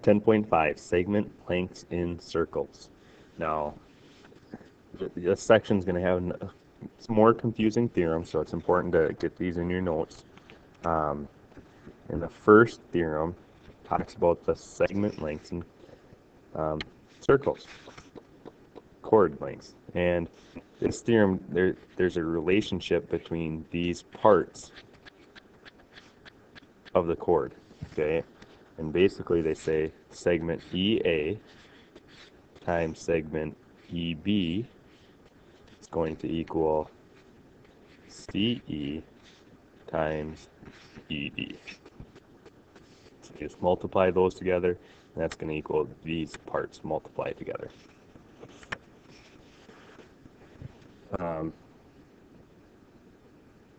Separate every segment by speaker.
Speaker 1: 10.5, segment lengths in circles. Now, this section is going to have some more confusing theorems, so it's important to get these in your notes. And the first theorem talks about the segment lengths in circles, chord lengths. And this theorem, there's a relationship between these parts of the chord, okay? And basically they say segment EA times segment EB is going to equal CE times ED. So you just multiply those together, and that's going to equal these parts multiplied together.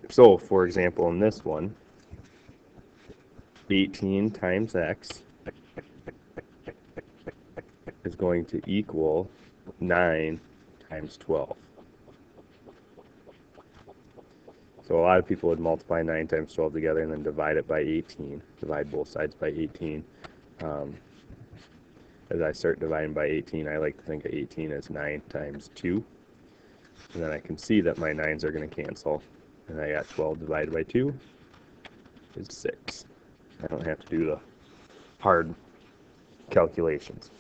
Speaker 1: So, for example, in this one, 18 times x is going to equal 9 times 12. So a lot of people would multiply 9 times 12 together and then divide it by 18, divide both sides by 18. As I start dividing by 18, I like to think of 18 as 9 times 2. And then I can see that my 9s are going to cancel. And I got 12 divided by 2 is 6. I don't have to do the hard calculations.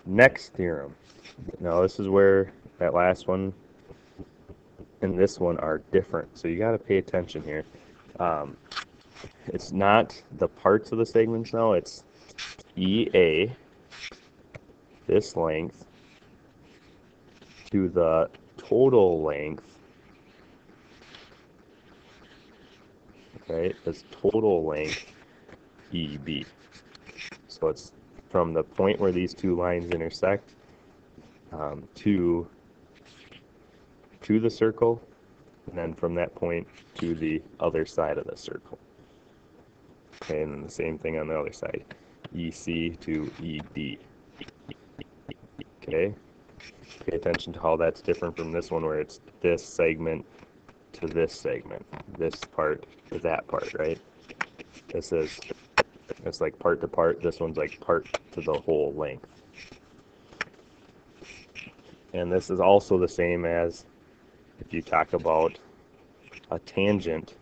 Speaker 1: Next theorem. Now this is where that last one and this one are different. So you got to pay attention here. It's not the parts of the segments now. It's EA, this length, to the total length, right? This total length EB. So it's from the point where these two lines intersect to the circle, and then from that point to the other side of the circle. Okay, and then the same thing on the other side, EC to ED. Okay, pay attention to how that's different from this one where it's this segment to this segment, this part to that part, right? This is, it's like part to part, this one's like part to the whole length. And this is also the same as if you talk about a tangent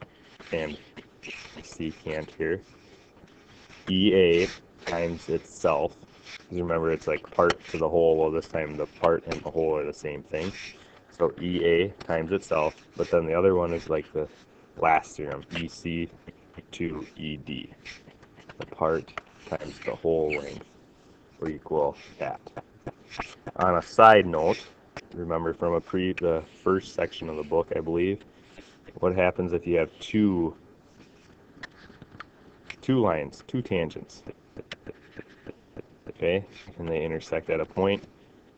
Speaker 1: and secant here, EA times itself. Because remember, it's like part to the whole. Well, this time the part and the whole are the same thing. So EA times itself. But then the other one is like the last theorem, EC to ED. The part times the whole length will equal that. On a side note, remember from the first section of the book, I believe, what happens if you have two lines, two tangents, okay, and they intersect at a point?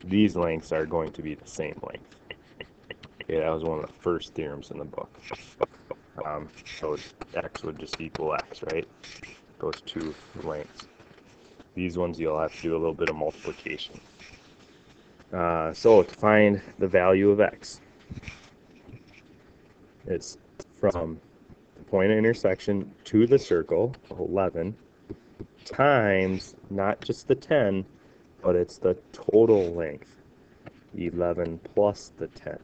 Speaker 1: These lengths are going to be the same length. Okay, that was one of the first theorems in the book. So x would just equal x, right? Those two lengths. These ones you'll have to do a little bit of multiplication. So to find the value of x, it's from the point of intersection to the circle, 11, times not just the 10, but it's the total length, 11 plus the 10.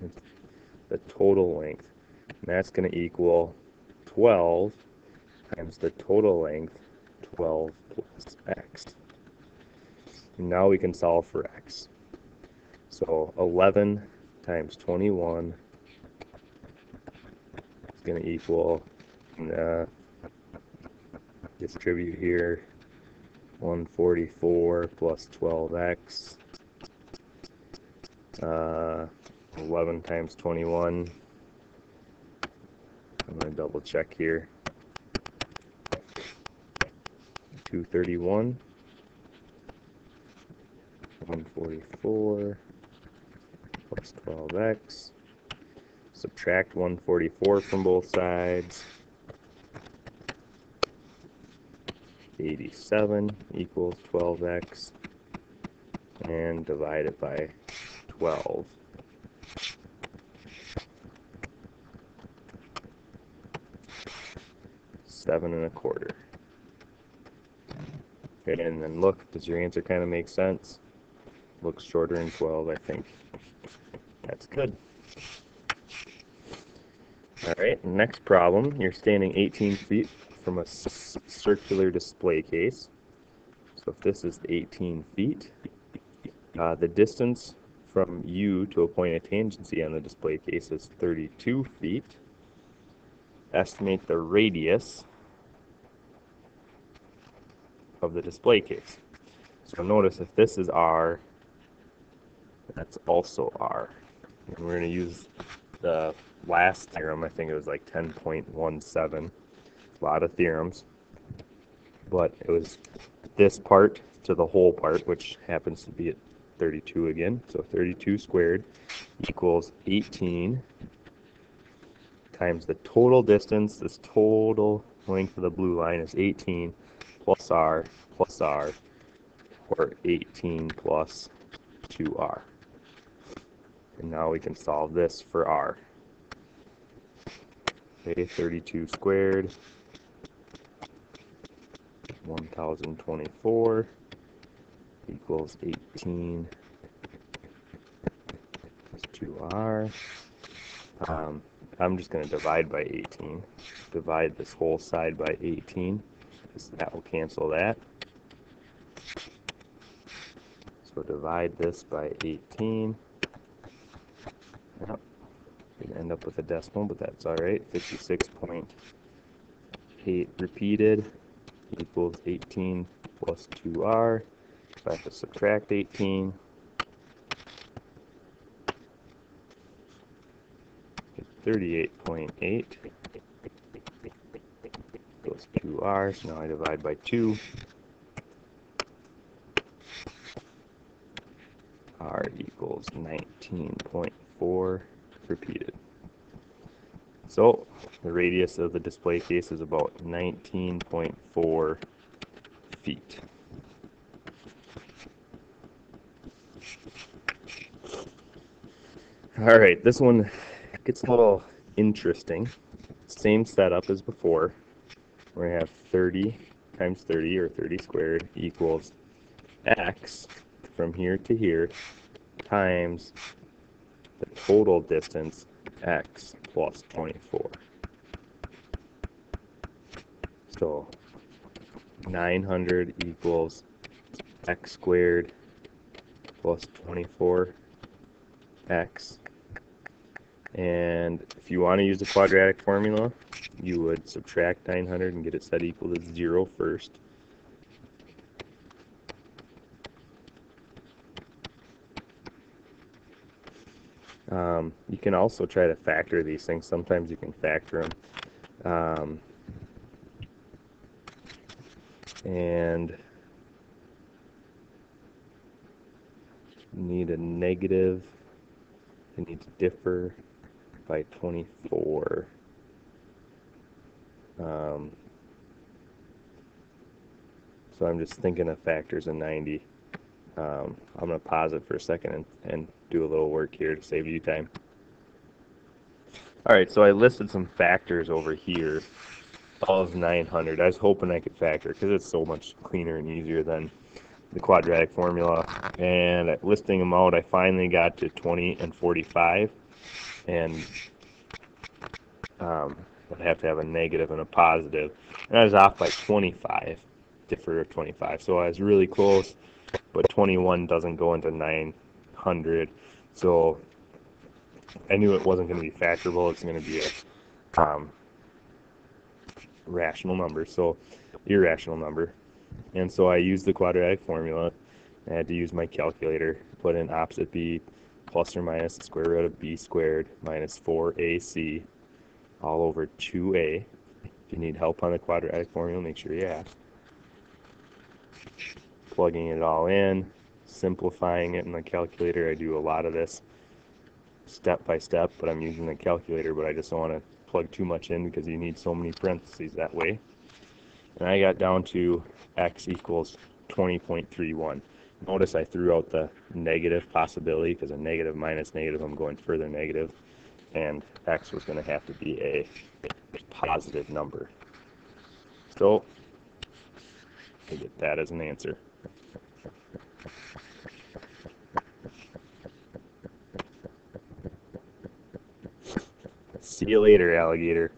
Speaker 1: It's the total length. And that's going to equal 12 times the total length, 12 plus x. And now we can solve for x. So 11 times 21 is going to equal, distribute here, 144 plus 12x. 11 times 21. I'm going to double check here. 231. 144 plus 12x. Subtract 144 from both sides. 87 equals 12x. And divide it by 12. 7 1/4. Okay, and then look, does your answer kind of make sense? Looks shorter than 12, I think. That's good. All right, next problem. You're standing 18 feet from a circular display case. So if this is 18 feet, the distance from you to a point of tangency on the display case is 32 feet. Estimate the radius of the display case. So notice if this is R, that's also R. And we're going to use the last theorem. I think it was like 10.17. A lot of theorems. But it was this part to the whole part, which happens to be at 32 again. So 32 squared equals 18 times the total distance. This total length of the blue line is 18 plus R, or 18 plus 2R. And now we can solve this for R. Okay, 32 squared, 1024 equals 18 plus 2R. I'm just going to divide by 18. Divide this whole side by 18, because that will cancel that. So divide this by 18. Yep. We'd end up with a decimal, but that's all right. 56.8 repeated equals 18 plus 2R. If I have to subtract 18, get 38.8 equals 2R. So now I divide by 2. R equals 19.4 repeated. So the radius of the display case is about 19.4 feet. All right, this one gets a little interesting. Same setup as before. We're going to have 30 times 30, or 30 squared, equals x from here to here times the total distance, x plus 24. So 900 equals x squared plus 24x. And if you want to use the quadratic formula, you would subtract 900 and get it set equal to 0 first. You can also try to factor these things. Sometimes you can factor them. And you need a negative. You need to differ by 24. So I'm just thinking of factors in 90. I'm going to pause it for a second and do a little work here to save you time. All right, so I listed some factors over here of 900. I was hoping I could factor because it's so much cleaner and easier than the quadratic formula. And listing them out, I finally got to 20 and 45. And I'd have to have a negative and a positive. And I was off by 25, differ of 25. So I was really close, but 21 doesn't go into 900. So I knew it wasn't going to be factorable. It's going to be a rational number, so irrational number. And so I used the quadratic formula. I had to use my calculator, put in opposite b plus or minus the square root of b squared minus 4ac all over 2a. If you need help on the quadratic formula, make sure you ask. Plugging it all in, simplifying it in the calculator. I do a lot of this step by step, but I'm using the calculator, but I just don't want to plug too much in because you need so many parentheses that way. And I got down to x equals 20.31. Notice I threw out the negative possibility because a negative minus negative, I'm going further negative, and x was going to have to be a positive number. So, we get that as an answer. See you later, alligator.